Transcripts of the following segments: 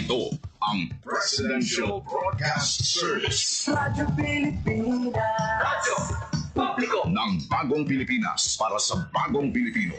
Ito ang Presidential Broadcast Service. Radyo Pilipinas. Radyo Publiko ng Bagong Pilipinas para sa Bagong Pilipino.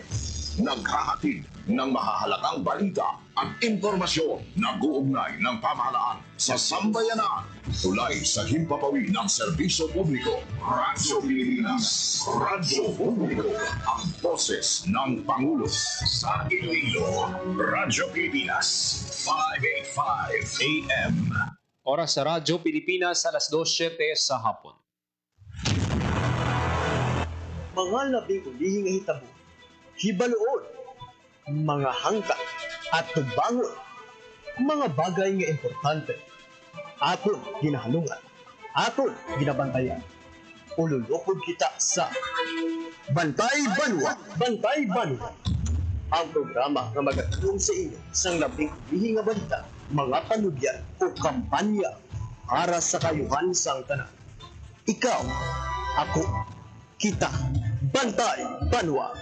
Naghahatid ng mahahalagang balita at impormasyon na guugnay ng pamahalaan sa sambayanan. Tulay sa himpapawid ng serbisyo publiko. Radyo Pilipinas. Radyo Publiko. Ang boses ng Pangulo sa Iloilo. Radyo Pilipinas. 585 AM. Oras sa Radyo Pilipinas, alas 2:07 sa hapon. Mga labing ulihing hitabo, hibaluon, mga hangkat at tubangon, mga bagay nga importante, aton ginahalungan, aton ginabantayan. Ululupod kita sa Bantay Banwa, Bantay Banwa, ang programa nga magatulong sa inyo sa labing ulihing nga balita, mga panugyan o kampanya para sa kayuhan sang tanan. Ikaw, ako, kita, Bantay Banwa.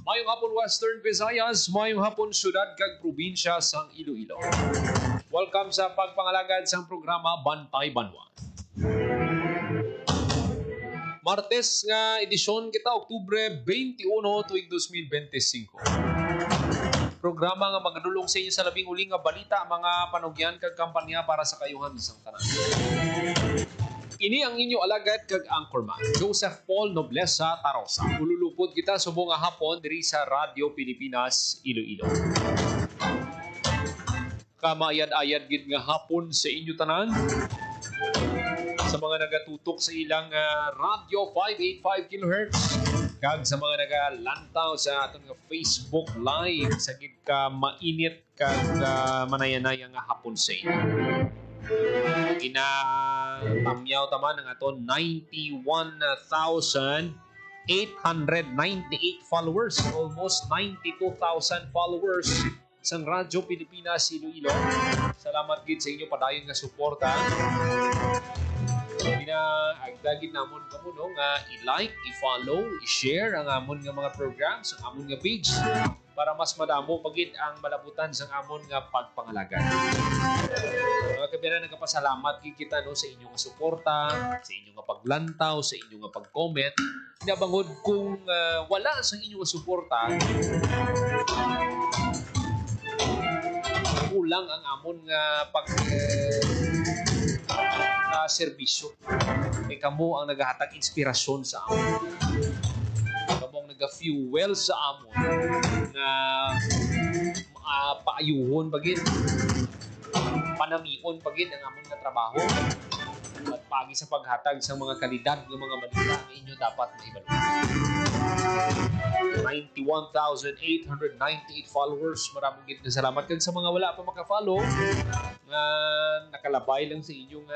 Mayong hapon Western Visayas, mayong hapon syudad kag probinsya sang Iloilo. Welcome sa pagpangalagad sang programa Bantay Banwa. Martes nga edisyon kita Oktubre 21 tuig 2025. Programa nga magadulong sa inyo sa labing uli nga balita, mga panugyan kag kampanya para sa kayuhan sang tanan. Ini ang inyo alagad kag anchorman, Joseph Paul Noblesa Tarosa. Ululupod kita subong nga hapon diri sa Radyo Pilipinas, Iloilo. Kamayad-ayad gid nga hapon sa inyo tanan. Sa mga nagatutok sa ilang radyo 585 kHz kag sa mga nagalantaw sa aton nga Facebook Live sa gid ka mainit kag manayanay nga hapon sa inyo. Ginatamyaw taman ang aton 91,898 followers, almost 92,000 followers sa Radyo Pilipinas Iloilo. Salamat gid sa inyo padayon nga suporta. Agdagin namon kamo no nga i-like, i-follow, i-share ang amon nga mga programs, ang amon nga page para mas madamo pagid ang malabutan sa amon nga pagpangalagan. Mga kabiran, nagpasalamat kita no sa inyong suporta, sa inyong nga paglantaw, sa inyong nga pag-comment. Hinabangod kung wala sa inyong suporta, kulang ang amon nga serbisyo. Kamo ang naghahatag inspirasyon sa amon. Kamo ang naga-fuel sa amon na paayuhon bagid, panamion bagid ang amon nga trabaho at pagi sa paghatag sa mga kalidad ng mga balita na inyo dapat maibalita. 91,898 followers. Maraming gid na salamat kag sa mga wala pa maka-follow nga nakalabay lang sa inyong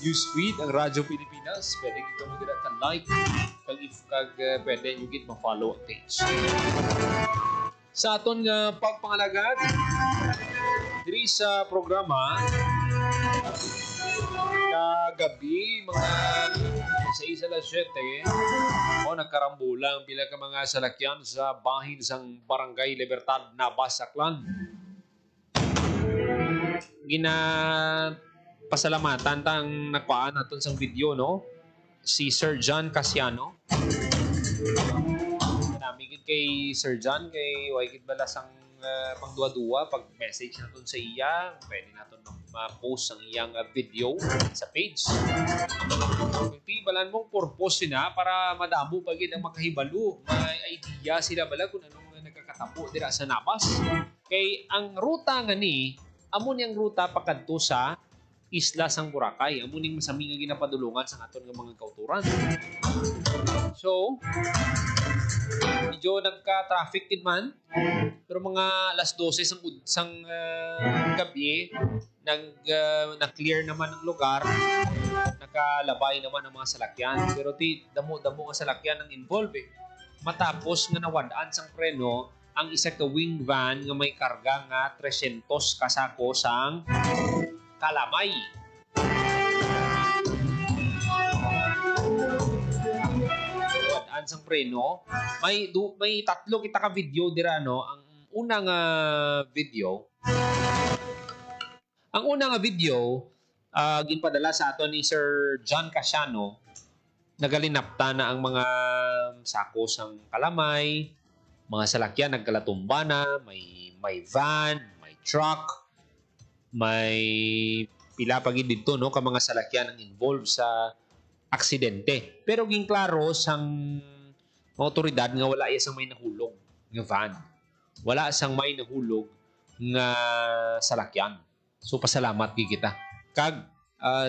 newsfeed ang Radyo Pilipinas. Pwede gid mo gid ka-like kag pwede nyo gid ma-follow ang page. Sa aton nga pagpangalagad diri sa programa kagabi mga 6:07 nagkarambulang pila ka mga salakyan sa bahin sang Barangay Libertad, Navas, Aklan. Pasalamatan tang nakuhaan naton sang video no si Sir John Casiano. Namigid kay Sir John kay waigid bala sang pangduwa-duwa pag message naton sa iya, pwede naton ma-post ang iyang video sa page. Kung balan mong purpose na para madamo pagid ang makahibalo, may idea sila bala kung anong nagkakatapo dira sa Navas. Kay ang ruta nga ni amon yang ruta pakadto sa isla sang Boracay, amo ning masami nga ginapadulungan sa aton nga mga kauturan. So medyo nagka-traffic din man. Pero mga alas 12 sang gabi, na-clear naman ang lugar. Nakalabay naman ang mga salakyan. Pero damo-damo ang salakyan ang involved eh. Matapos nga nawadaan sang preno, ang isa ka wing van nga may karga nga 300 kasako sang kalamay. Nawadaan sang preno, may tatlo kita ka video dira no. Ang unang video ginpadala sa ato ni Sir John Casiano. Nagalinapta na ang mga sako sang kalamay, mga salakyan nagkalatumba na, may van, may truck, may pila pagid dito no ka mga salakyan ang involved sa aksidente. Pero ging klaro sang mga otoridad nga wala iya sang may nahulog nga van. Wala sang may nahulog nga salakyan. So pasalamat gi kita. Kag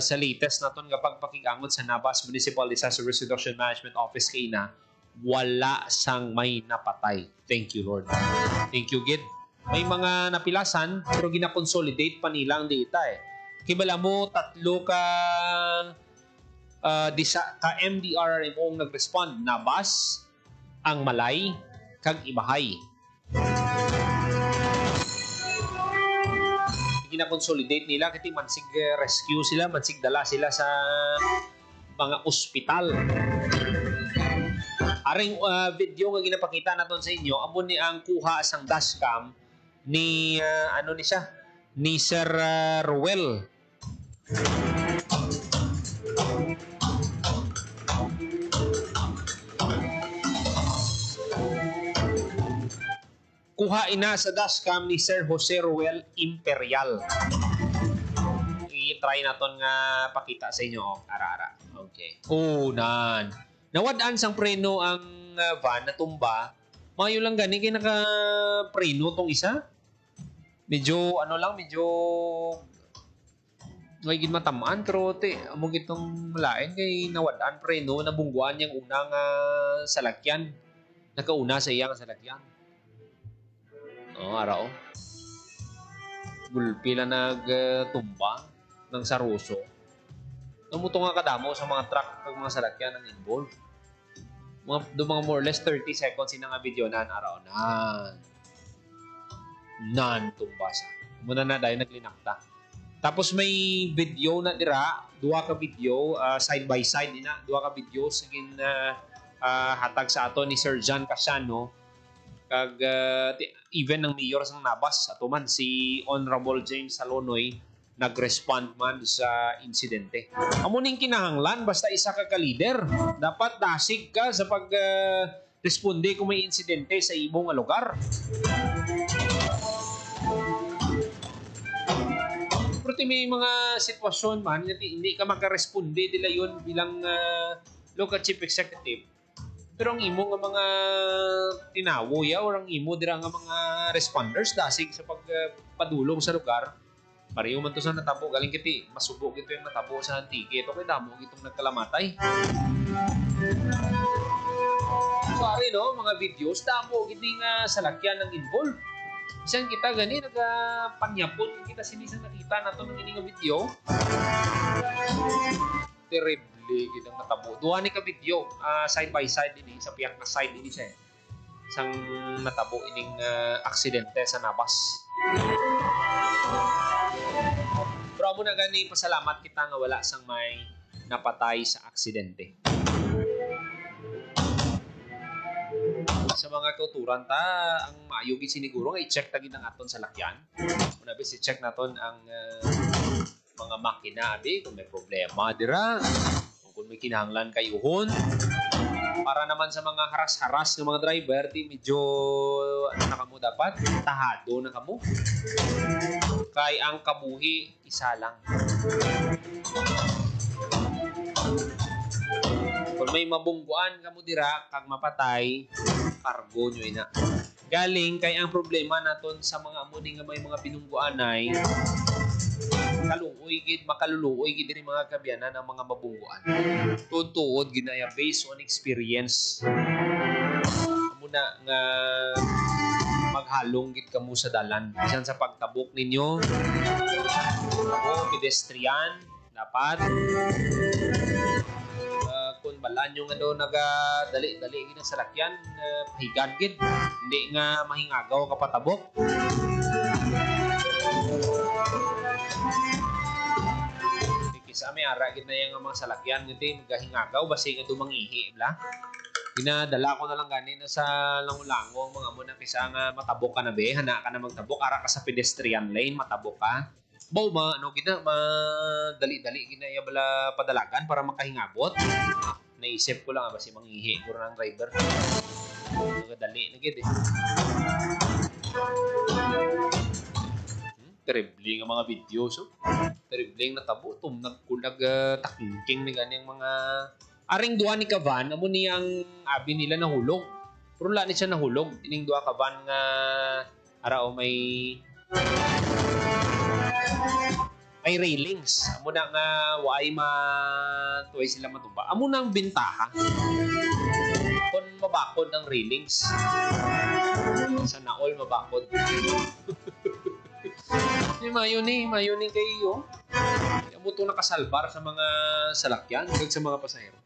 sa latest naton nga pagpakigangot sa Nabas Municipal Disaster Risk Reduction Management Office kay na wala sang may napatay. Thank you Lord. Thank you gid. May mga napilasan pero gina-consolidate pa nila ang data eh. Kibala mo tatlo ka MDRRMO ang nag-respond. Nabas, ang Malay, kag Ibahay. Gina-consolidate nila kasi mansig rescue sila, mansig dala sila sa mga ospital. Aring video nga ginapakita naton sa inyo, amo ni ang kuha sang dashcam ni ni Sir Ruel. Kuha ina sa dashcam ni Sir Jose Ruel Imperial. I-try naton nga pakita sa inyo. Ara-ara. Okay. Nawadaan sang preno ang van na tumba. Mayo lang gani kay naka-preno tong isa. Medyo may gid matamaan pero amo gitong malain kay nawadaan preno nabungguan yang unang salakyan. Nakauna sa iyang salakyan. Araw. Gulpi na nagtumba ng saruso. Namuto nga kadamo sa mga truck at mga salakyan ang involved. Mga more or less 30 seconds nga video na araw na. Tumba sa. Muna na dahil naglinakta. Tapos may video na dira, duha ka video, side by side ina, duha ka video sagin hatag sa ato ni Sir John Casiano. Kag even ng mayor sang Nabas ato man si Honorable James Salonoy nag-respond man sa insidente. Amo ning kinahanglan basta isa ka ka-leader, dapat dasig ka sa pag responde kung may insidente sa imong lugar. Pero may mga sitwasyon man nga hindi ka makaresponde dila yon bilang local chief executive. Pero ang imo nga mga tinawo ya or ang imo dira nga mga responders dasig sa pagpadulong sa lugar. Pareho man to sa natabo galing kiti masubo gito yung natabo sa Antique. Ito kay damo gitong nagkalamatay. Sorry no, mga videos damo giti nga salakyan ang involved. Bisan kita gani nagapanyapon kita sinisang nakita nato ng ini nga video. Terrible gitong natabo. Duha ni ka video side by side ini sa piyak na side ini siya. Sang natabo ining aksidente sa Nabas. Pero amo na gani pasalamat kita nga wala sang may napatay sa aksidente. Sa mga kauturan ang maayo gid siniguro nga i-check ta gid ang aton salakyan. Una bis i-check naton ang mga makina kung may problema dira. Kung may kinahanglan kay uhon para naman sa mga haras-haras ng mga driver di medyo na kamo dapat tahado na kamo kay ang kabuhi isa lang. Kung may mabungguan kamo dira kag mapatay kargo nyo ina galing kay ang problema naton sa mga amuni nga may mga binungguanay makaluluoy gid diri mga kabyanan ang mga mabungguan. Tuod ginaya based on experience. amuna nga maghalong gid kamo sa dalan. Bisan sa pagtabok ninyo, pedestrian, dapat kung balaan nyo nga doon nagadali-dali gid sa lakyan, pahigan gid. Hindi nga mahingagaw ka patabok. Kisa may ara gid na yung mga salakyan ngiti magahingagaw basi nga dumangihi bla. Ginadala ko na lang gani na sa langulango mga mo na kisa nga matabok ka na be, hana ka na magtabok ara ka sa pedestrian lane, matabok ka. Baw ma ano gina madali-dali gina ya bala padalagan para makahingabot. Naisip ko lang basi mangihi ko ng driver. Nagadali na gid eh. Terribling ang mga videos. Oh. Terribling na tabutom. Nagkulag takingking ni ganyang mga... Aring duha ni Kavan, amo niyang abi nila nahulog. Pero wala ni siya nahulog. Ining duha Kavan nga... Arao may railings. Amo na nga waay tuway sila matumba. Amo na ang bintaha. Kung mabakod ang railings. Sa naol mabakod. Mayo ni kayo. Amo to nakasalbar sa mga salakyan ug sa mga pasahero.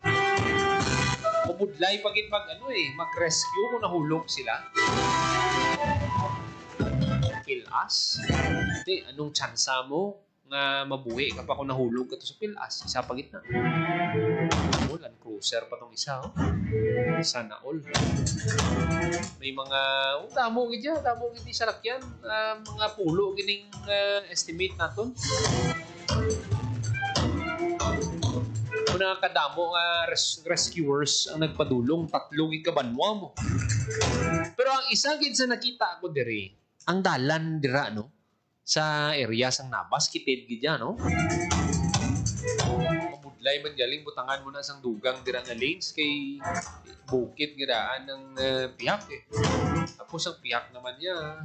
Kumudlay pagit mag-rescue kung nahulog sila. Pilas. Di, anong tsansa mo nga mabuhi ka pa kung nahulog ka to sa pilas? Isa pa gitna. Land Cruiser pa tong isa. Oh. Sana all. May mga damo gid sa lakyan. Mga pulo gining estimate naton. Una kadamo rescuers ang nagpadulong, 3 gid ka banwa mo. Pero ang isa gid sa nakita ko diri, ang dalan dira no sa area sang Nabas kitid gid ya no. Mabudlay man galing butangan mo na sang dugang dira nga lanes kay bukid gidaan ng piyak eh. Tapos ang piyak naman niya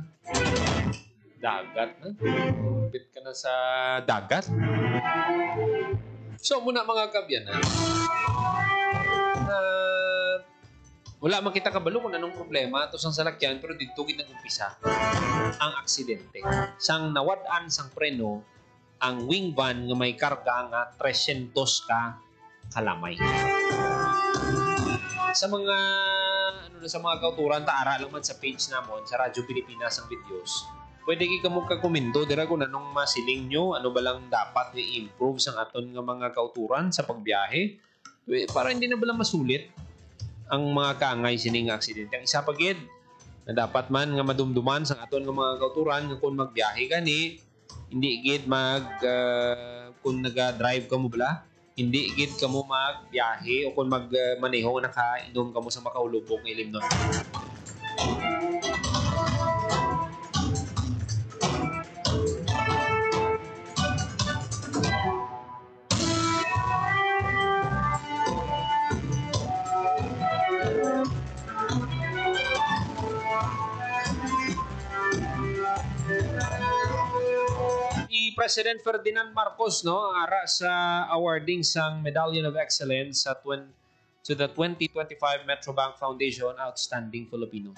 dagat na. Bit ka na sa dagat. So muna mga kabyanan, wala makita kabalo kung anong problema to sang salakyan pero dito gid nag-umpisa ang aksidente. Sang nawad-an sang preno ang wing van nga may karga nga 300 ka kalamay. Sa mga sa mga kauturan taara lang man sa page namon sa Radyo Pilipinas ang videos. Pwede kayo mo kakomento dira kung anong masiling nyo, ano ba lang dapat i-improve sa aton nga mga kauturan sa pagbiyahe para hindi na bala masulit ang mga kaangay sining aksidente. Ang isa pa gid na dapat man nga madumduman sa aton nga mga kauturan nga kung magbiyahe gani, hindi gid kung naga-drive ka mo bala, hindi gid ka mo magbiyahe o kung magmaneho nakainom ka mo sa makahulubong ilim nun. President Ferdinand Marcos ara sa awarding sang Medallion of Excellence to the 2025 Metrobank Foundation Outstanding Filipino.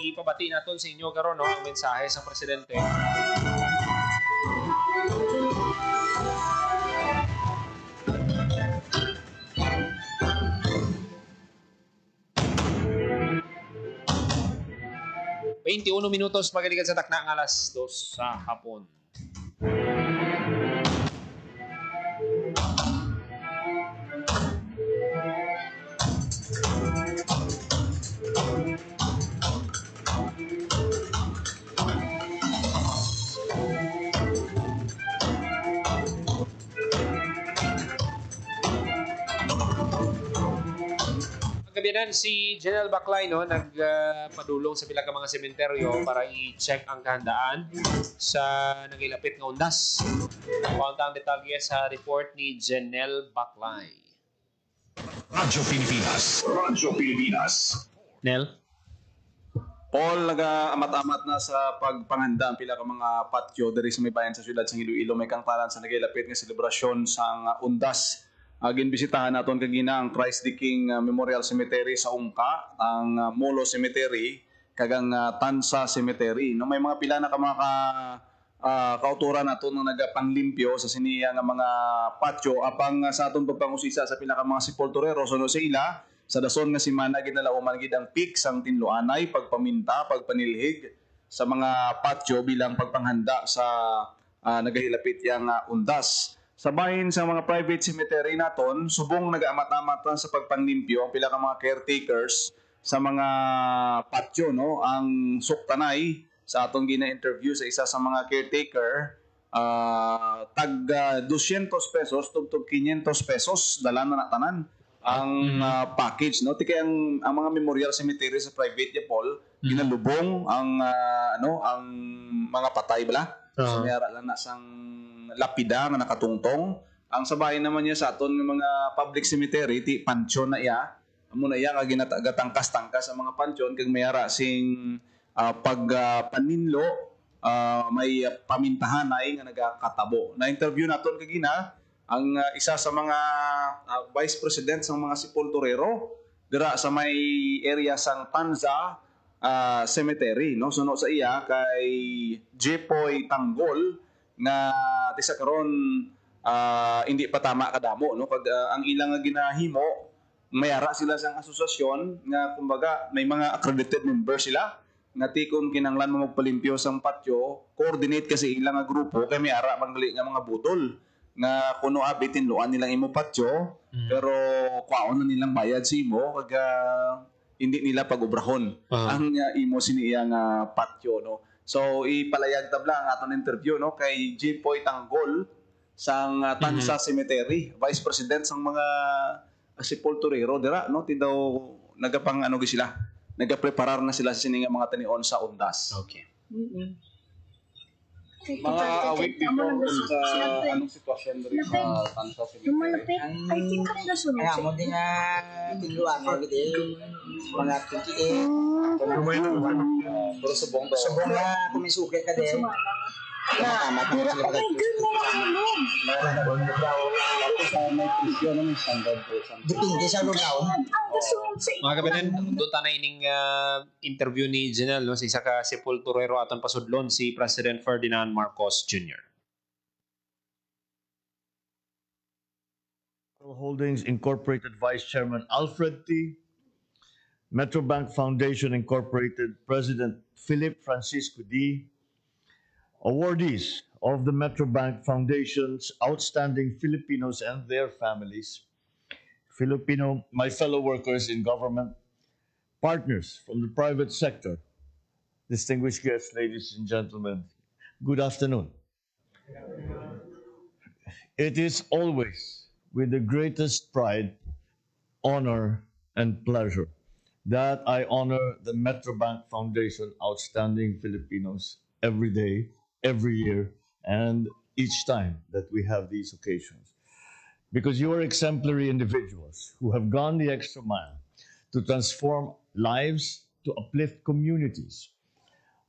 Ipabati naton sa inyo karon ang mensahe sa presidente. Minutos magalikan sa takna ng alas 2 sa hapon. Kabiyanan si General Baclay nagpadulong sa bilang mga sementeryo para i-check ang kahandaan sa nagilapit nga undas. Pauntang detalye sa report ni General Baclay. Radyo Pilipinas. Nel? Paul, nag-amat-amat na sa pagpanganda ang pila ka mga patio diri sa may bayan sa syudad sa Iloilo. May kangtalan sa nagilapit nga selebrasyon sa undas ginbisitahan naton kagina ang Christ the King Memorial Cemetery sa Ungka, ang Molo Cemetery, kagang Tansa Cemetery. No, may mga pila na ka mga kauturan nato nga nagapanglimpyo sa siniya nga mga patio apang sa aton pagpangusisa sa pila ka mga sepulturero suno sa ila sa dason nga semana ginalauman gid ang peak sang tinluanay, pagpaminta, pagpanilhig sa mga patio bilang pagpanghanda sa nagahilapit yang undas. Sa bahin sa mga private cemetery naton, subong nagaamat-amat sa pagpanlimpyo ang pila ka mga caretakers sa mga patio, no, ang suktanay sa atong gina-interview sa isa sa mga caretaker, tag 200 pesos tugtog 500 pesos dala na tanan ang package, no. Tikay ang mga memorial cemetery sa private ya Paul, ginalubong ang ang mga patay bala. So mayara lang na sang lapida nga nakatungtong. Ang sabay naman niya sa aton ng mga public cemetery ti pansyon na iya. Amo na iya nga ginatangkas-tangkas ang mga pansyon kag mayara sing paninlo, may pamintahan ay nga nagakatabo. Na-interview naton kagina ang isa sa mga vice president ng mga sepulturero dira sa may area sang Tanza Cemetery, no. Suno sa iya kay Jepoy Tanggol nga tisa karon hindi pa tama kadamo, no. Kag ang ilang nga ginahimo, mayara sila sang asosasyon nga kumbaga may mga accredited members sila nga tikon kinanglan mo magpalimpyo sang patio, coordinate kasi ilang nga grupo kay may ara mangali nga mga butol nga kuno abitin luan nilang imo patio pero kwaon na nilang bayad si imo kag hindi nila pagobrahon ang imo siniya nga patio, no. So ipalayag tabla ang aton interview, no, kay Jepoy Tanggol sang Tansa Cemetery, vice president sang mga sepulturero dira, no. Ti daw nagapang sila, nagapreparar na sila sa sininga mga tanion sa undas. Okay. Mga a week before sa anong sitwasyon diri sa Tansa Cemetery. I think ang nasunod. Kaya mo din nga tinluan mo gid mga 28. Pero subong daw. Subong na kumisukit ka din. Tama Pero okay, good na nakulong. Depende sa lugaw. Ang nasunod sa Mga kabanan, doon ta na ining interview ni Janelle, no, sa isa ka sepulturero aton pasudlon si President Ferdinand Marcos Jr. Holdings Incorporated Vice Chairman Alfred T. Metrobank Foundation Incorporated President Philip Francisco D. Awardees of the Metrobank Foundation's Outstanding Filipinos and their families, my fellow workers in government, partners from the private sector, distinguished guests, ladies and gentlemen, good afternoon. It is always with the greatest pride, honor, and pleasure that I honor the Metrobank Foundation Outstanding Filipinos every day, every year, and each time that we have these occasions. Because you are exemplary individuals who have gone the extra mile to transform lives, to uplift communities.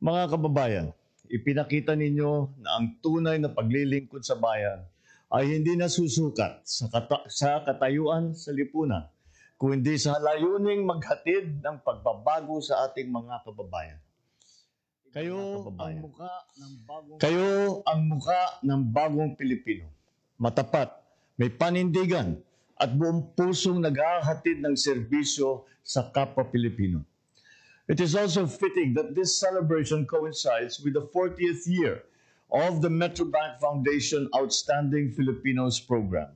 Mga kababayan, ipinakita ninyo na ang tunay na paglilingkod sa bayan ay hindi nasusukat sa katayuan sa lipunan, kundi sa layuning maghatid ng pagbabago sa ating mga kababayan. Kayo ang muka ng bagong Pilipino. Matapat, may panindigan, at buong pusong naghahatid ng serbisyo sa kapwa Pilipino. It is also fitting that this celebration coincides with the 40th year of the Metrobank Foundation Outstanding Filipinos program.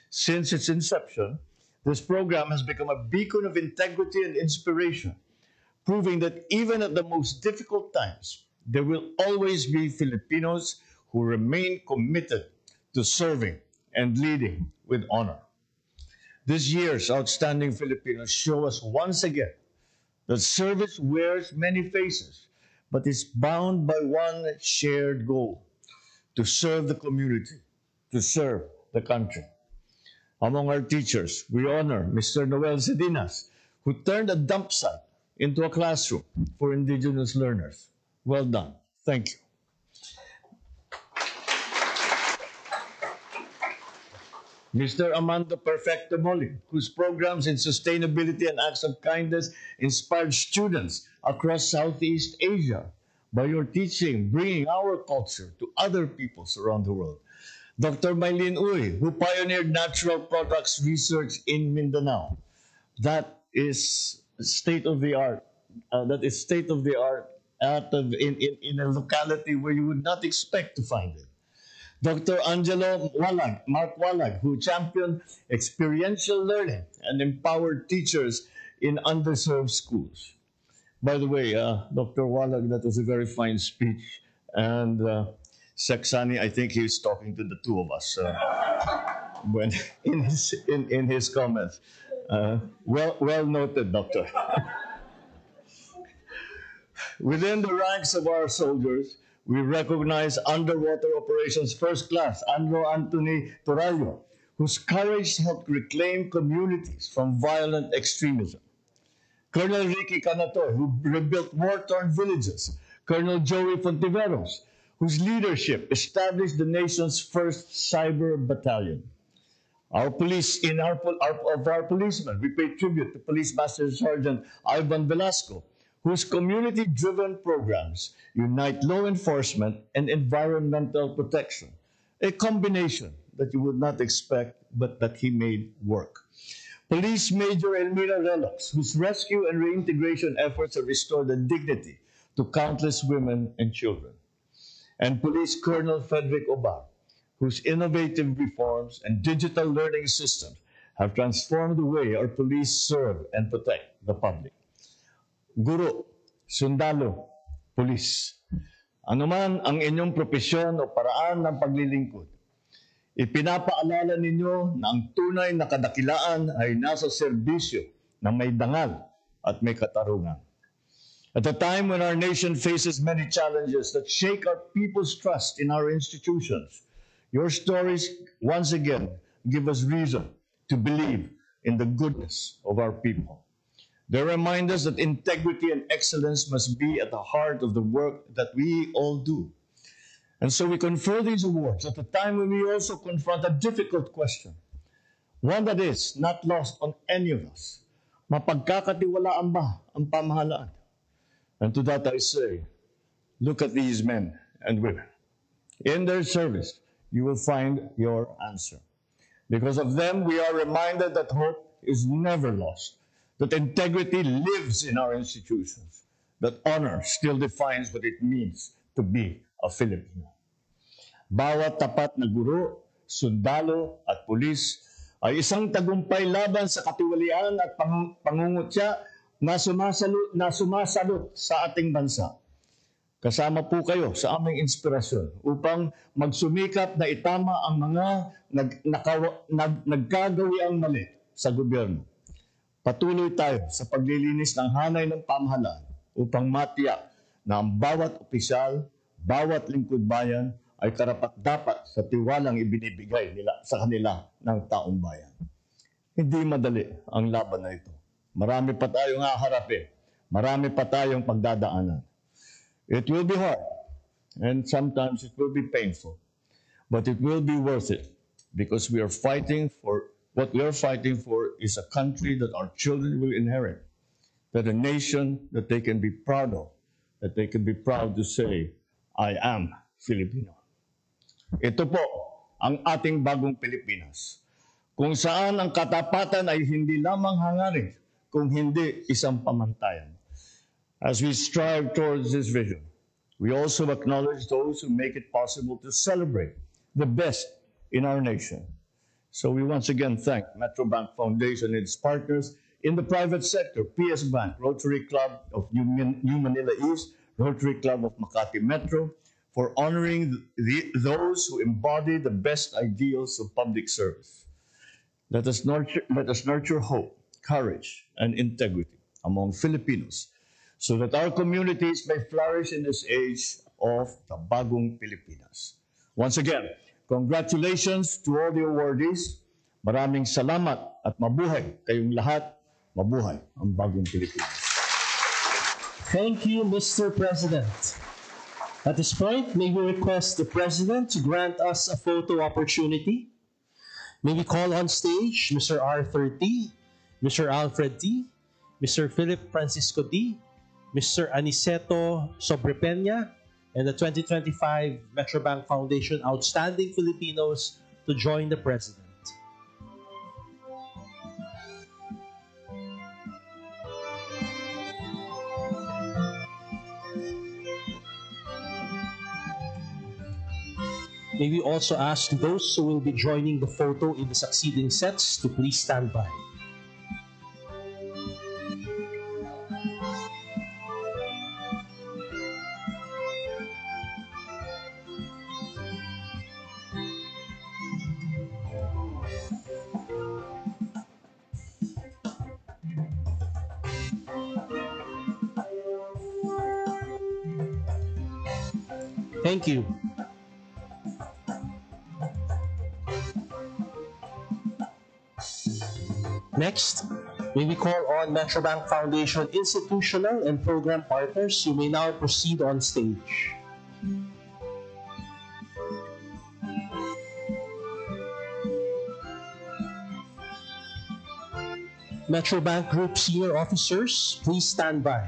Since its inception, this program has become a beacon of integrity and inspiration, proving that even at the most difficult times, there will always be Filipinos who remain committed to serving and leading with honor. This year's Outstanding Filipinos show us once again that service wears many faces, but is bound by one shared goal: to serve the community, to serve the country. Among our teachers, we honor Mr. Noel Cedinas, who turned a dump site into a classroom for indigenous learners. Well done. Thank you. Mr. Amando Perfecto Molly, whose programs in sustainability and acts of kindness inspired students across Southeast Asia by your teaching, bringing our culture to other peoples around the world. Dr. Mylene Uy, who pioneered natural products research in Mindanao. That is state of the art. In a locality where you would not expect to find it. Dr. Angelo Walag, Mark Walag, who championed experiential learning and empowered teachers in underserved schools. By the way, Dr. Walag, that was a very fine speech. And Saksani, I think he's talking to the two of us when in his comments. Well noted, Doctor. Within the ranks of our soldiers, we recognize Underwater Operations First Class Andro Anthony Torayo, whose courage helped reclaim communities from violent extremism. Colonel Ricky Canatoy, who rebuilt war-torn villages. Colonel Joey Fontiveros, whose leadership established the nation's first cyber battalion. Our policemen, we pay tribute to Police Master Sergeant Ivan Velasco, whose community-driven programs unite law enforcement and environmental protection, a combination that you would not expect, but that he made work. Police Major Elmira Relox, whose rescue and reintegration efforts have restored the dignity to countless women and children. And Police Colonel Frederick Obar, whose innovative reforms and digital learning systems have transformed the way our police serve and protect the public. Guro, sundalo, pulis. Anuman ang inyong propesyon o paraan ng paglilingkod, ipinapaalala ninyo na ang tunay na kadakilaan ay nasa serbisyo na may dangal at may katarungan. At a time when our nation faces many challenges that shake our people's trust in our institutions, your stories once again give us reason to believe in the goodness of our people. They remind us that integrity and excellence must be at the heart of the work that we all do. And so we confer these awards at a time when we also confront a difficult question, one that is not lost on any of us. Mapagkakatiwalaan ba ang pamahalaan? And to that I say, look at these men and women. In their service, you will find your answer. Because of them, we are reminded that hope is never lost, that integrity lives in our institutions, that honor still defines what it means to be a Filipino. Bawat tapat na guro, sundalo at pulis ay isang tagumpay laban sa katiwalian at pangungutya na sumasalot sa ating bansa. Kasama po kayo sa aming inspirasyon upang magsumikap na itama ang mga nagkagawiang mali sa gobyerno. Patuloy tayo sa paglilinis ng hanay ng pamahalaan upang matiyak na ang bawat opisyal, bawat lingkod bayan ay karapat-dapat sa tiwalang ibinibigay nila sa kanila ng taong bayan. Hindi madali ang laban na ito. Marami pa tayong haharapin. Marami pa tayong pagdadaanan. It will be hard, and sometimes it will be painful, but it will be worth it because we are fighting for what we are fighting for is a country that our children will inherit, that a nation that they can be proud of, that they can be proud to say, I am Filipino. Ito po ang ating bagong Pilipinas, kung saan ang katapatan ay hindi lamang hangarin, kung hindi isang pamantayan. As we strive towards this vision, we also acknowledge those who make it possible to celebrate the best in our nation. So we once again thank Metrobank Foundation and its partners in the private sector, PS Bank, Rotary Club of New Manila East, Rotary Club of Makati Metro, for honoring those who embody the best ideals of public service. Let us nurture hope, courage, and integrity among Filipinos so that our communities may flourish in this age of the Bagong Pilipinas. Once again, congratulations to all the awardees. Maraming salamat at mabuhay kayong lahat. Mabuhay ang Bagong Pilipinas. Thank you, Mr. President. At this point, may we request the President to grant us a photo opportunity. May we call on stage Mr. Arthur T., Mr. Alfred T., Mr. Philip Francisco D., Mr. Aniceto Sobrepeña, and the 2025 Metrobank Foundation Outstanding Filipinos to join the President. May we also ask those who will be joining the photo in the succeeding sets to please stand by. Thank you. Next, may we call on Metrobank Foundation institutional and program partners who may now proceed on stage. Metrobank Group senior officers, please stand by.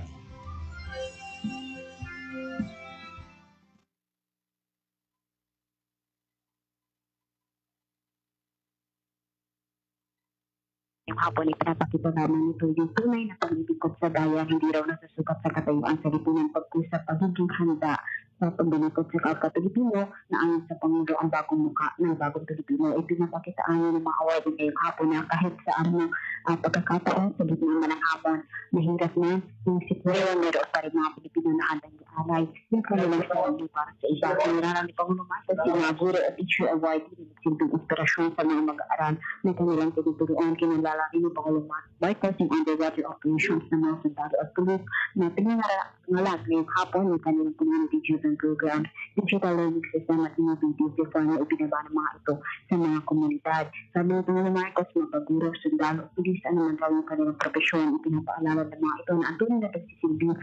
Yung hapon ay pinapakita namin nito yung tunay na paglilingkod sa bayan, hindi raw nasusukat sa katayuan sa lipunan pagkusa pagiging handa sa paglilingkod sa kapwa Pilipino na ayon sa Pangulo ang bagong mukha ng bagong Pilipino ay pinapakitaan niya ng mga awarding ngayong hapon na kahit sa anong pagkakataon sa gitna naman ng hapon, mahirap na yung sitwasyon, meron pa rin mga Pilipino na handang alay yung kanilang sarili para sa iba. Kinararan ni Pangulo Marcos yung mga guro at teacher awardee na nagsilbing inspirasyon sa mga mag-aaral na kanilang tinuturuan. Kinalala rin ni Pangulo Marcos yung underwater operations ng mga sundalo at pulis na pinangalag ngayong hapon yung kanilang community-driven programs, digital learning system at innovative reform na ibinaba ng mga ito sa mga komunidad. Sabi ni Pangulo Marcos, mga paguro, sundalo, pulis, ano man daw yung kanilang profesyon, ipinapaalala ng mga ito na ang tunay na pagsisilbing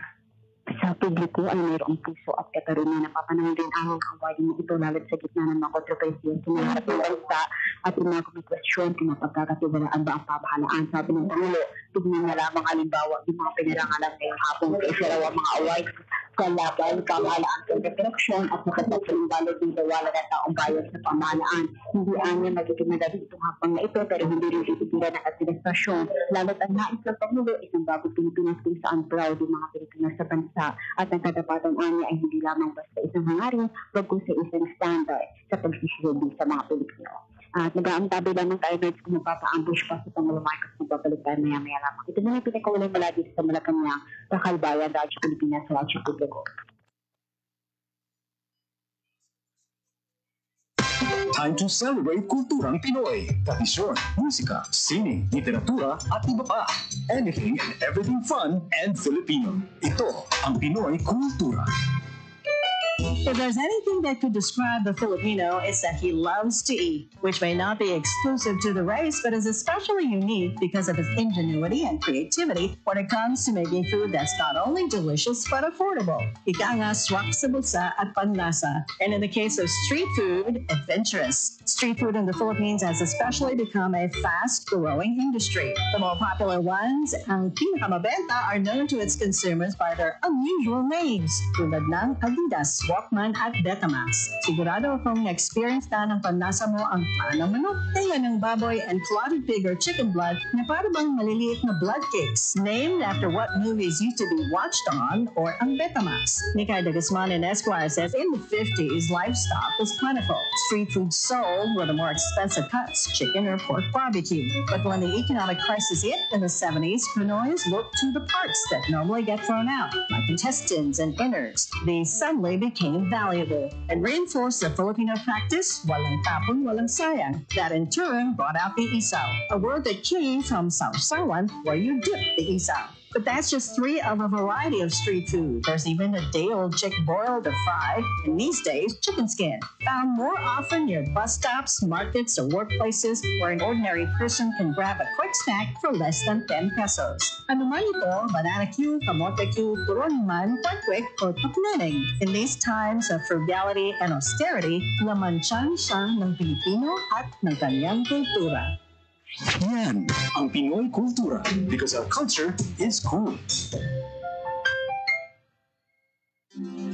sa publiko ay mayroong puso at katarungan. Napapanahon din ang awarding ito lalo't sa gitna ng mga kontrobersiya sa mga harap ng bansa at yung mga kumiklasyon kung mapagkakatiwalaan ba ang pamahalaan. Sabi ng Pangulo, tignan na lamang halimbawa yung mga pinarangalan ngayong hapon sa isa raw ang mga awards sa laban, pamahalaan sa interpreksyon at nakatapos balot ng dawala ng taong bayan sa pamahalaan. Hindi anya magiging madali itong hapang na ito pero hindi rin ititira ng administrasyon. Lalo't ang nais ng Pangulo isang bagong Pilipinas kung saan proud yung mga Pilipinas sa bansa at ang katapatan niya ay hindi lamang basta isang hangarin bagkus sa isang standard sa pagsisilbi sa mga Pilipino. At nag-aantabi lamang tayo guys kung magpapa-ambush pa sa Pangulo Marcos na babalik tayo maya-maya lamang. Ito na yung pinakawalang mula dito sa Malacanang, Takalbayan, Radyo Pilipinas, Radyo Publiko. Time to celebrate kulturang Pinoy. Tradisyon, musika, sining, literatura, at iba pa. Anything and everything fun and Filipino. Ito ang Pinoy Kultura. If there's anything that could describe the Filipino, it's that he loves to eat, which may not be exclusive to the race, but is especially unique because of his ingenuity and creativity when it comes to making food that's not only delicious but affordable. Ika nga, swak sa bulsa at panlasa. And in the case of street food, adventurous. Street food in the Philippines has especially become a fast-growing industry. The more popular ones, ang pinakamabenta, are known to its consumers by their unusual names, tulad ng Adidas, Walkman at Betamax. Sigurado akong na-experience na ng panlasa mo ang panang manok, tayo ng baboy and clotted pig or chicken blood na para bang maliliit na blood cakes, named after what movies used to be watched on, or ang Betamax. Nikay de Guzman in Esquire says in the 50s, livestock was plentiful. Street food sold were the more expensive cuts, chicken or pork barbecue. But when the economic crisis hit in the 70s, Pinoys looked to the parts that normally get thrown out, like intestines and innards. These suddenly became valuable and reinforced the Filipino practice, walang tapon, walang sayang. That in turn brought out the isaw, a word that came from sausawan, where you dip the isaw. But that's just 3 of a variety of street food. There's even a day-old chick boiled or fried, and these days, chicken skin. Found more often near bus stops, markets, or workplaces where an ordinary person can grab a quick snack for less than 10 pesos. Ano man ito, banana cue, kamote cue, turon man, quick, or pakneneng. In these times of frugality and austerity, laman-tiyan siya ng Pilipino at ng kanyang kultura. Yan ang Pinoy kultura because our culture is cool.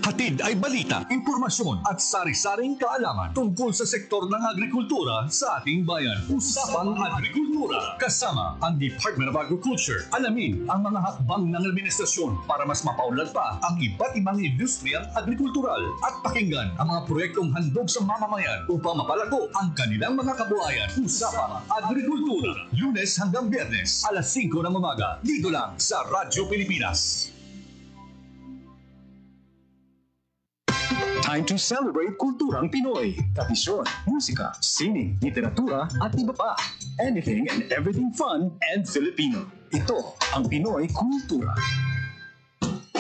Hatid ay balita, impormasyon at sari-saring kaalaman tungkol sa sektor ng agrikultura sa ating bayan. Usapang Agrikultura kasama ang Department of Agriculture. Alamin ang mga hakbang ng administrasyon para mas mapaunlad pa ang iba't ibang industriyang agrikultural at pakinggan ang mga proyektong handog sa mamamayan upang mapalago ang kanilang mga kabuhayan. Usapang Agrikultura, Lunes hanggang Biyernes, alas 5 ng umaga, dito lang sa Radyo Pilipinas. Time to celebrate kulturang Pinoy. Tradisyon, musika, sining, literatura, at iba pa. Anything and everything fun and Filipino. Ito ang Pinoy kultura.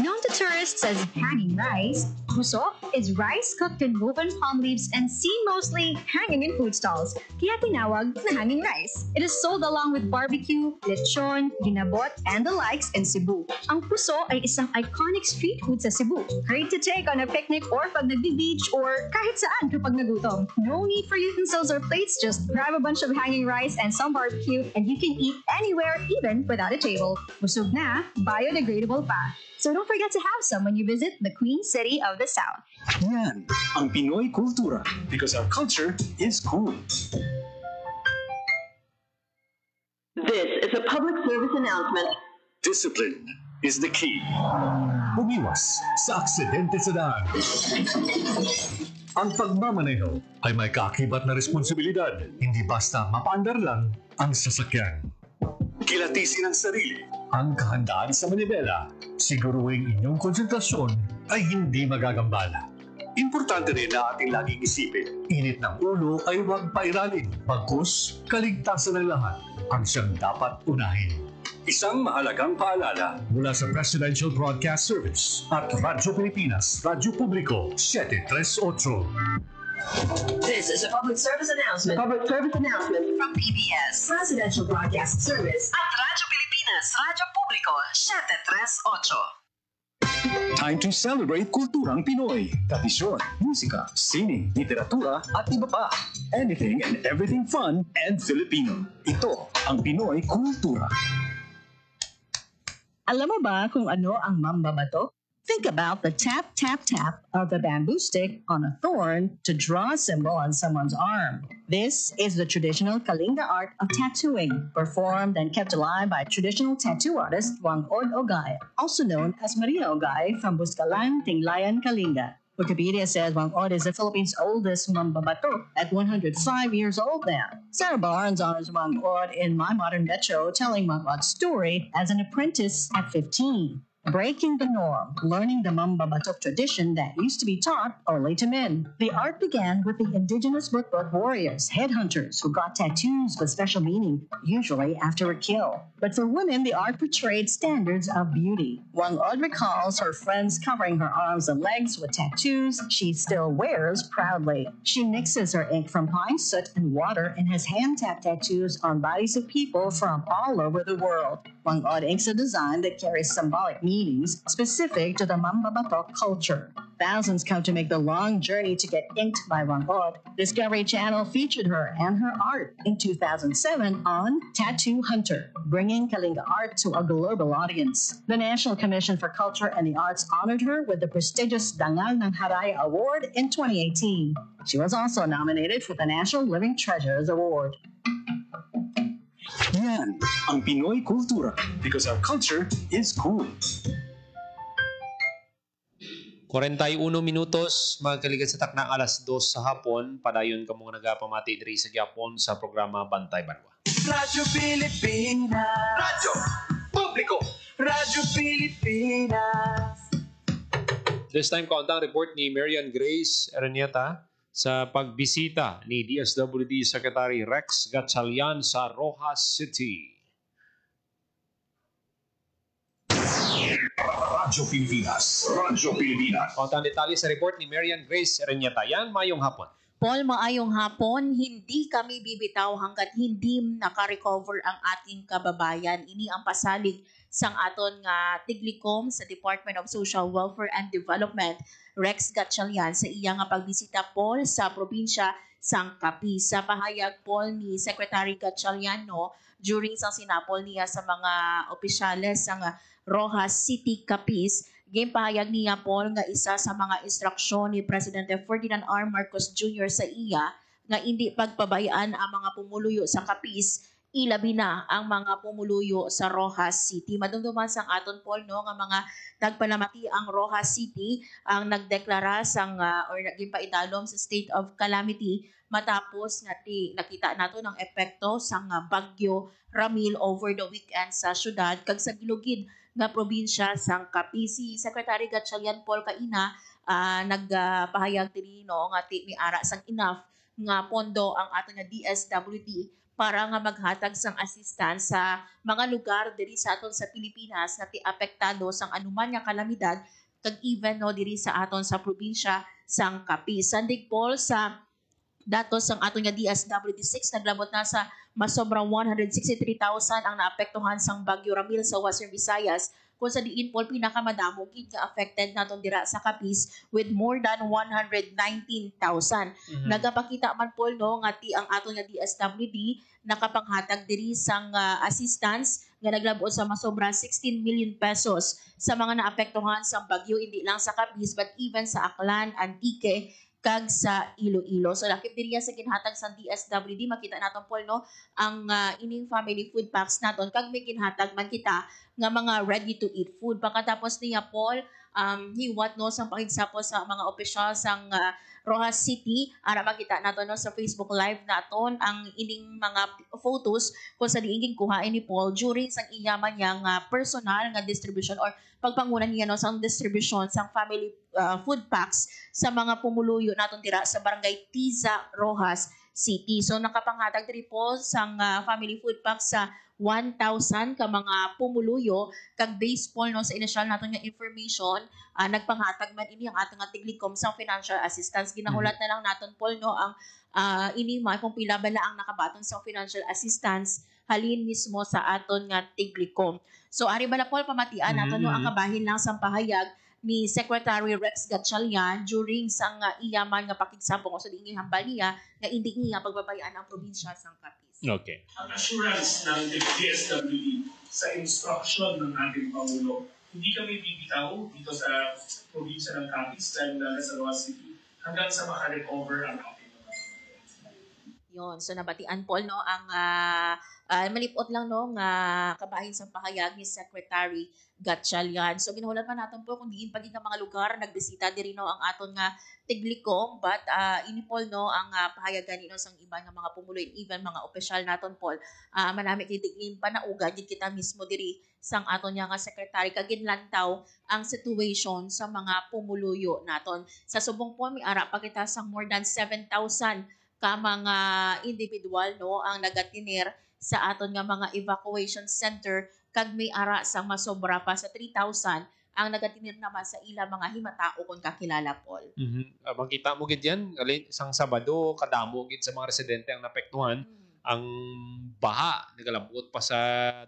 Known to tourists as hanging rice, puso is rice cooked in woven palm leaves and seen mostly hanging in food stalls, kaya tinawag na hanging rice. It is sold along with barbecue, lechon, ginabot, and the likes in Cebu. Ang puso ay isang iconic street food sa Cebu. Great to take on a picnic or pag nagbi-beach or kahit saan kapag nagutom. No need for utensils or plates, just grab a bunch of hanging rice and some barbecue and you can eat anywhere, even without a table. Busog na, biodegradable pa. So don't forget to have some when you visit the Queen City of the South. Yan ang Pinoy kultura because our culture is cool. This is a public service announcement. Discipline is the key. Umiwas sa aksidente sa daan. Ang pagmamaneho ay may kaakibat na responsibilidad. Hindi basta mapaandar lang ang sasakyan. Kilatisin ang sarili, ang kahandaan sa manibela. Siguruhin inyong konsentrasyon ay hindi magagambala. Importante rin na ating laging isipin, init ng ulo ay huwag pairalin. Bagkus, kaligtasan ng lahat ang siyang dapat unahin. Isang mahalagang paalala mula sa Presidential Broadcast Service at Radyo Pilipinas, Radyo Publiko, 738. This is a public service announcement. Public service announcement from PBS, Presidential Broadcast Service at Radyo Pilipinas, Radyo Publiko, 738. Time to celebrate kulturang Pinoy. Tradisyon, musika, sining, literatura, at iba pa. Anything and everything fun and Filipino. Ito ang Pinoy kultura. Alam mo ba kung ano ang mambabato? Think about the tap, tap, tap of the bamboo stick on a thorn to draw a symbol on someone's arm. This is the traditional Kalinga art of tattooing, performed and kept alive by traditional tattoo artist Wangod Ogay, also known as Maria Ogay from Buscalan, Tinglayan, Kalinga. Wikipedia says Wangod is the Philippines' oldest mambabato at 105 years old now. Sarah Barnes honors Wangod in My Modern Metro, telling Wangod's story as an apprentice at 15. Breaking the norm, learning the mambabatok tradition that used to be taught only to men. The art began with the indigenous Bukbuk warriors, headhunters, who got tattoos with special meaning, usually after a kill. But for women, the art portrayed standards of beauty. Wangod recalls her friends covering her arms and legs with tattoos she still wears proudly. She mixes her ink from pine soot and water and has hand-tapped tattoos on bodies of people from all over the world. Wangod inks a design that carries symbolic meanings specific to the mambabatok culture. Thousands come to make the long journey to get inked by Wangod. Discovery Channel featured her and her art in 2007 on Tattoo Hunter, bringing Kalinga art to a global audience. The National Commission for Culture and the Arts honored her with the prestigious Dangal ng Haray Award in 2018. She was also nominated for the National Living Treasures Award. Yan ang Pinoy kultura because our culture is cool. 41 minutos, magkaligan sa taknang alas 2 sa hapon. Padayon ka mga nagapamati diri sa Gyapon sa programa Bantay Banwa. Radyo Pilipinas. Radyo Publiko. Radyo Pilipinas. This time, kaunting report ni Marian Grace Erenieta sa pagbisita ni DSWD Secretary Rex Gatchalian sa Rojas City. Radyo Pilipinas. Radyo Pilipinas. Kaunting detalye sa report ni Marian Grace Renyata. Yan, mayong hapon. Paul, maayong hapon. Hindi kami bibitaw hanggat hindi naka-recover ang ating kababayan. Ini ang pasalig sang aton nga tiglikom sa Department of Social Welfare and Development, Rex Gatchalian, sa iya nga pagbisita, Paul, sa probinsya sang Capiz. Sa pahayag, Paul, ni Secretary Gatchalian, no, during sang sinapol niya sa mga opisyales sang Rojas City, Capiz, game pahayag niya, Paul, nga isa sa mga instruksyon ni Presidente Ferdinand R. Marcos Jr. sa iya nga hindi pagpabayaan ang mga pumuluyo sa Capiz, ilabi na ang mga pumuluyo sa Rojas City. Madumduman sang aton, Paul, no, nga mga nagpalamati ang Rojas City ang nagdeklara sang or naging paidalom sa state of calamity matapos nakita nato ng epekto sang bagyo Ramil over the weekend sa syudad kag sa gilugid nga probinsya sang Capiz. Si Secretary Gatchalian, Paul, kaina nagpahayag diri, no, nga mi ara sang enough nga pondo ang ato nga DSWD para nga maghatag sang assistance sa mga lugar diri sa aton sa Pilipinas na apektado sang anuman nga kalamidad kag even, no, diri sa aton sa probinsya sang Capiz. Sandig, Paul, sa datos sang aton nga DSWD6 naglabot na sa masobra 163,000 ang naapektuhan sang Bagyo Ramil sa Western Visayas, kung sa diin, Paul, pinakamadamo gid nga affected naton dira sa Capiz with more than 119,000. Nagapakita man, Paul, no, nga ang aton nga DSWD nakapanghatag diri sang assistance nga naglabot sa masobra 16 million pesos sa mga naapektuhan sang bagyo, hindi lang sa Capiz but even sa Aklan, Antique, kag sa Iloilo. So lakip diriya sa ginhatag sa DSWD, makita naton, Paul, no, ang ining family food packs naton kag may ginhatag man kita nga mga ready to eat food. Pagkatapos niya, Paul, hiwat, no, sa pakigsapos sa mga opisyal sang Rojas City, ara makita naton, no, sa Facebook Live naton ang ining mga photos kung sa diinging kuhain ni Paul during sang iyaman niya nga personal nga distribution or pagpangunan niya, no, sang distribution sang family food packs sa mga pumuluyo naton dira sa barangay Tiza, Rojas City. So nakapanghatag diri, Paul, sang family food packs sa 1,000 ka mga pumuluyo kag based, Paul, no, sa initial naton nga information, nagpanghatag man ini ang atong tiglikom sang financial assistance. Ginahulat na lang naton, Paul, no, ang ini kung pila ba na ang nakabaton sang financial assistance halin mismo sa aton nga tiglikom. So ari ba na, Paul, pamatian naton, no, ang kabahin lang sang pahayag ni Secretary Rex Gatchalian during sang iyaman nga pakigsabong o sa diinging hambal niya nga hindi niya pagbabayaan ang probinsya sang Capiz. Okay. Ang assurance ng DSWD sa instruction ng ating Pangulo, hindi kami bibitaw dito sa probinsya ng Capiz dahil sa Rojas City hanggang sa makarecover ang ating mga. Yon, so nabatian, Paul, no, ang malipot lang, no, nga kabahin sa pahayag ni Secretary Gatchalian. So ginahulat pa natin, po, kung diin pa din ang mga lugar nagbisita diri, no, ang aton nga tiglikom, but ini, Paul, no, ang pahayagan nino sang iba nga mga pumulo, even mga opisyal naton, Paul, manami kidigin pa na ugad kita mismo diri sang aton nga secretary kaginlantaw ang situation sa mga pumuluyo naton. Sa subong, Paul, may ara pa kita sang more than 7,000 ka mga individual, no, ang nagatinir sa aton nga mga evacuation center kag may ara sang masobra pa sa 3,000 ang nagatinir naman sa ila mga himatao kung kakilala, Paul. Makita mo gid yan, isang Sabado kadamo gid sa mga residente ang napektuhan. Ang baha nagalabot pa sa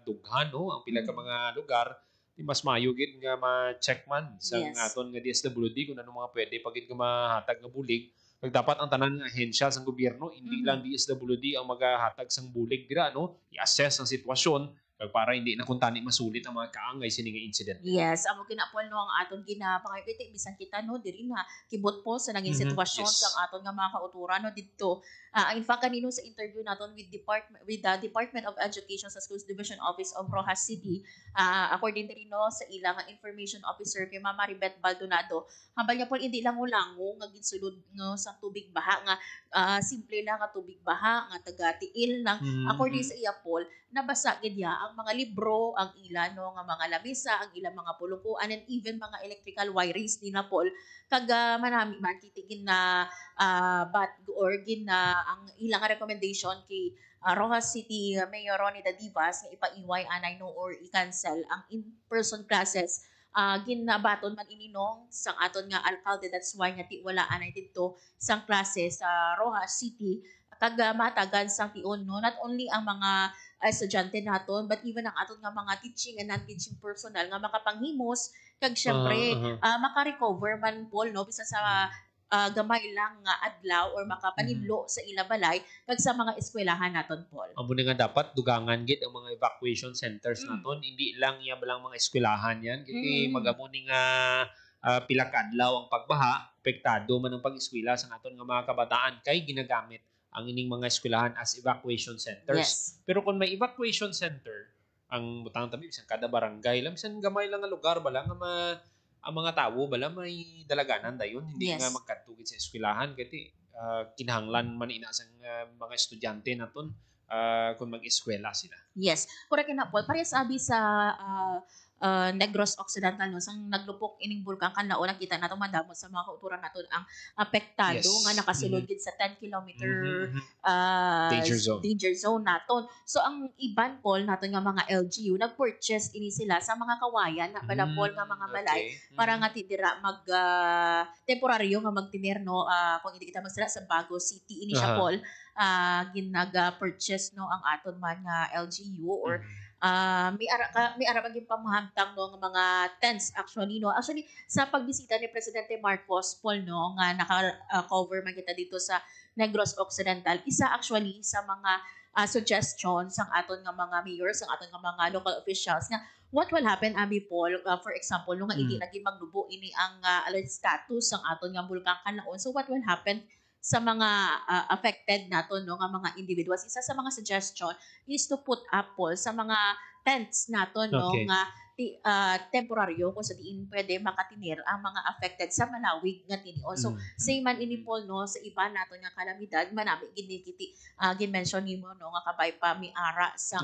dughan, no, ang pila ka mga lugar. Mas mayo gid nga ma-check man sa aton nga DSWD kung ano mga pwede pagid nga mahatag nga bulig. Kag dapat ang tanan nga ahensya sang gobyerno, hindi lang DSWD ang maghahatag sang bulig dira, no, i-assess ang sitwasyon para hindi na kuntani masulit ang mga kaangay sini nga incident. Yes, amo kinapol, no, ang aton ginapangaypiti bisan kita, no, diri na kibot po sa naging sitwasyon sang aton nga mga kauturan, no, didto. In fact, kanino sa interview naton with the Department of Education sa Schools Division Office of Rojas City, according to no, sa ilang information officer kay Mama Ribet Baldonado, hambal niya, Paul, hindi lang ulango nga ginsulod, no, sa tubig baha nga simple lang nga tubig baha nga taga-tiil lang. According sa iya, Paul, nabasa gid ya ang mga libro, ang ilan, no, nga mga lamisa, ang ilang mga pulukuan, and even mga electrical wirings nila, Paul, kag manami man kitigin na bat or gin na ang ilang recommendation kay Rojas City Mayor Ronnie Dadivas nga ipaiway anay, no, or i-cancel ang in-person classes ginabaton man ininong sang aton nga alkalde. That's why nga tiwalaan ay dito sang klase sa Rojas City kag matagan sang tion no, not only ang mga estudyante naton but even ang aton nga mga teaching and non-teaching personnel nga makapanghimos kag syempre maka-recover man Paul no bisan sa gamay lang nga adlaw or makapanidlo sa ila balay kag sa mga eskwelahan naton Paul. Amo nga dapat dugangan gid ang mga evacuation centers naton, hindi lang iya balang mga eskwelahan yan kay magamo ni nga pila ka adlaw ang pagbaha, apektado man ang pag-eskwela sa naton nga mga kabataan kay ginagamit ang ining mga eskwelahan as evacuation centers. Yes. Pero kung may evacuation center, ang butang tabi bisan kada barangay lang bisan gamay lang nga lugar bala nga ang mga tao bala may dalaganan dayon hindi Yes. nga magkatugid sa eskwelahan kati kinahanglan man ina sang mga estudyante naton kung mag-eskwela sila. Yes. Correct na Paul. Parehas abi sa Negros Occidental no sang naglupok ining bulkan kanlao nakita nato madamo sa mga kauturan naton ang apektado Yes. nga nakasulod gid sa 10 kilometer Danger zone naton. So ang iban Paul naton nga mga LGU nag-purchase ini sila sa mga kawayan na bala Paul nga mga balay para nga tidira mag temporaryo nga magtinir no kung hindi kita magsala sa Bago City ini siya Paul ginag-purchase no ang aton man nga LGU or may ara maging pamahamtang no ng mga tents actually no. Actually sa pagbisita ni Presidente Marcos Paul no nga naka-cover man kita dito sa Negros Occidental, isa actually sa mga suggestions sang aton nga mga mayors, sang aton nga mga local officials nga what will happen abi Paul for example no nga hindi naging maglubo ini ang alert status sang aton nga bulkan Kanlaon. So what will happen sa mga affected naton no nga mga individuals? Isa sa mga suggestion is to put up Paul sa mga tents naton no nga temporaryo kung sa diin pwede makatinir ang mga affected sa malawig nga tinion. So say man ini Paul no sa iba naton nga kalamidad manami ginikiti gin-mention nimo no nga kabay pa mi ara sa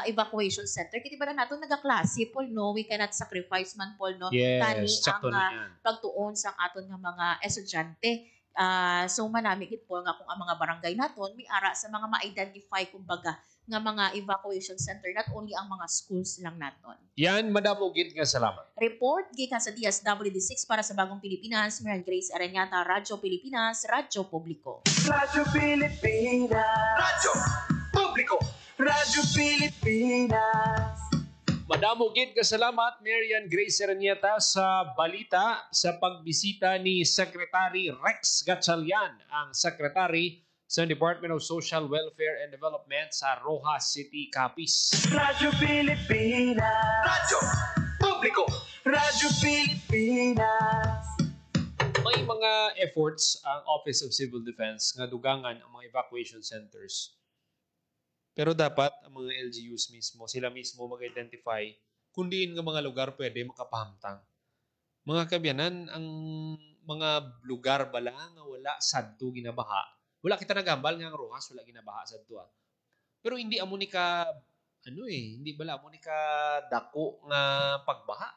evacuation center kiti ba naton nagaklase Paul no, we cannot sacrifice man Paul no tani ang pagtuon sang aton nga mga estudyante. So manami gid po nga kung ang mga barangay naton mi ara sa mga ma-identify kumbaga nga mga evacuation center, not only ang mga schools lang naton. Yan, madamo gid nga salamat. Report gikan sa DSWD6 para sa Bagong Pilipinas, Marian Grace Areñata, Radyo Pilipinas, Radyo Publiko. Radyo Pilipinas. Radyo Publiko. Radyo Pilipinas. Madamo gid ka salamat Marian Grace Areñata sa balita sa pagbisita ni Secretary Rex Gatchalian, ang Secretary sa Department of Social Welfare and Development sa Rojas City, Capiz. Radyo Pilipinas. Radyo Publiko. Radyo Pilipinas. May mga efforts ang Office of Civil Defense nga dugangan ang mga evacuation centers. Pero dapat ang mga LGUs mismo, sila mismo mag-identify kung diin nga mga lugar pwede makapahamtang. Mga kabyanan, ang mga lugar bala nga wala sadto ginabaha. Wala kita nagambal nga ang Rojas, wala ginabaha sadto. Pero hindi amo ni ka hindi bala amo ni ka dako nga pagbaha.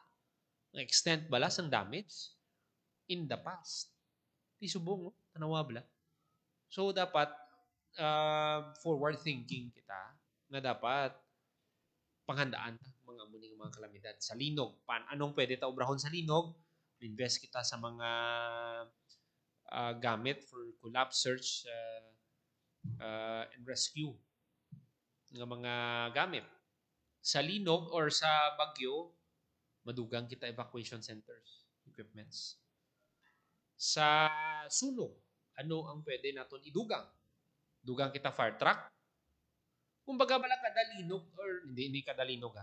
Nga extent bala sang damage in the past. Di subong, tanawa bala. So dapat forward thinking kita na dapat panghandaan mga amuning mga kalamidad sa linog. Anong pwede ta obrahon sa linog? Invest kita sa mga gamit for collapse search and rescue ng mga gamit. Sa linog or sa bagyo, madugang kita evacuation centers, equipments. Sa sunog, ano ang pwede naton idugang? Dugang kita fire truck. Kumbaga bala kada linog or hindi kada linog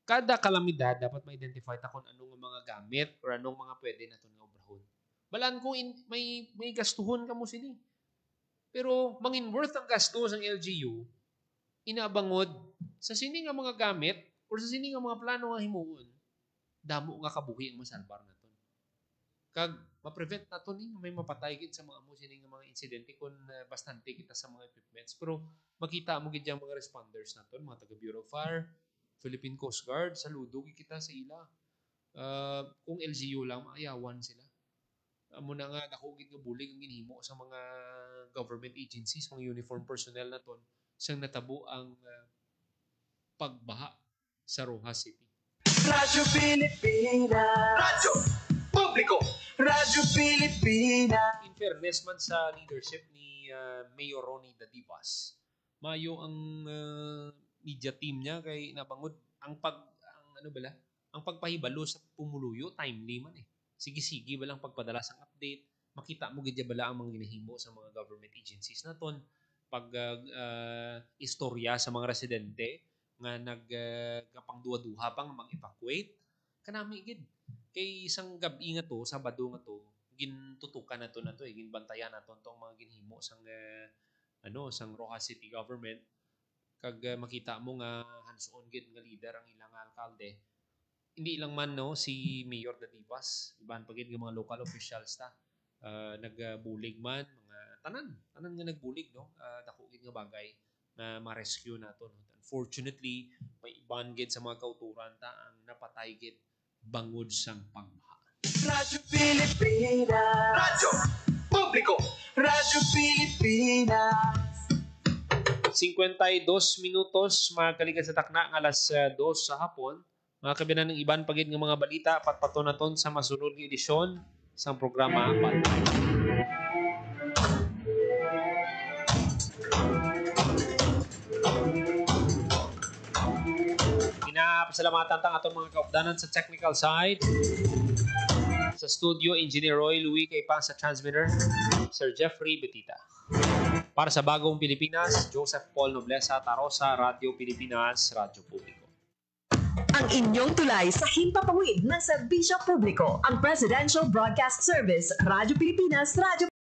kada kalamidad dapat ma-identify ta kung anong mga gamit or anong mga pwede naton nga obrahon. Balaan kung may gastuhon kamo sini. Pero mangin worth ang gasto sang LGU inabangod sa sini nga mga gamit or sa sini nga mga plano nga himuon. Damo nga kabuhi ang masalbar naton. Kag ma-prevent naton ni may mapatay gid sa mga amo sini nga mga insidente kung bastante kita sa mga equipments. Pero makita mo gid yang mga responders naton, mga taga Bureau of Fire, Philippine Coast Guard, saludo kita sa ila. Kung LGU lang maayawan sila. Amo na nga dako gid nga bulig ang ginhimo sa mga government agencies, mga uniform personnel naton sang natabo ang pagbaha sa Rojas City. Radyo Pilipinas. Radyo Publiko. Radyo Pilipinas. In fairness man sa leadership ni Mayor Ronnie Dadivas, mayo ang media team niya kay nabangod ang pagpahibalo sa pumuluyo timely man eh. Sige-sige balang pagpadala sang update, makita mo gid bala ang mga ginahimo sa mga government agencies naton pag istorya sa mga residente nga nagkapang duha-duha pang mag-evacuate kanami gid kay isang gabi nga to, Sabado nga to, gintutukan na to ginbantayan naton tong mga ginhimo sang sang Rojas City government kag makita mo nga hands-on gid nga leader ang ilang alkalde. Hindi lang man si Mayor Dadivas, iban pa gid nga mga local officials ta. Nagbulig man mga tanan nga nagbulig dako gid nga bagay na ma-rescue naton. Unfortunately, may iban gid sa mga kauturan ta ang napatay gid bangod sang pagbaha. Radyo Pilipinas. Radyo Publiko. Radyo Pilipinas. 52 minutos mga kaligad sa takna ng alas 2 sa hapon. Mga kabinan ng iban pagid ng mga balita patpato naton sa masunod nga edisyon sa programa Apat. Pinapasalamatan tang atong mga kaupdanan sa technical side. Sa studio, Engineer Roy Louie kay pang sa transmitter, Sir Jeffrey Betita. Para sa Bagong Pilipinas, Joseph Paul Noblesa Tarosa, Radio Pilipinas, Radyo Publiko. Ang inyong tulay sa himpapawid ng serbisyo publiko, ang Presidential Broadcast Service, Radyo Pilipinas, Radyo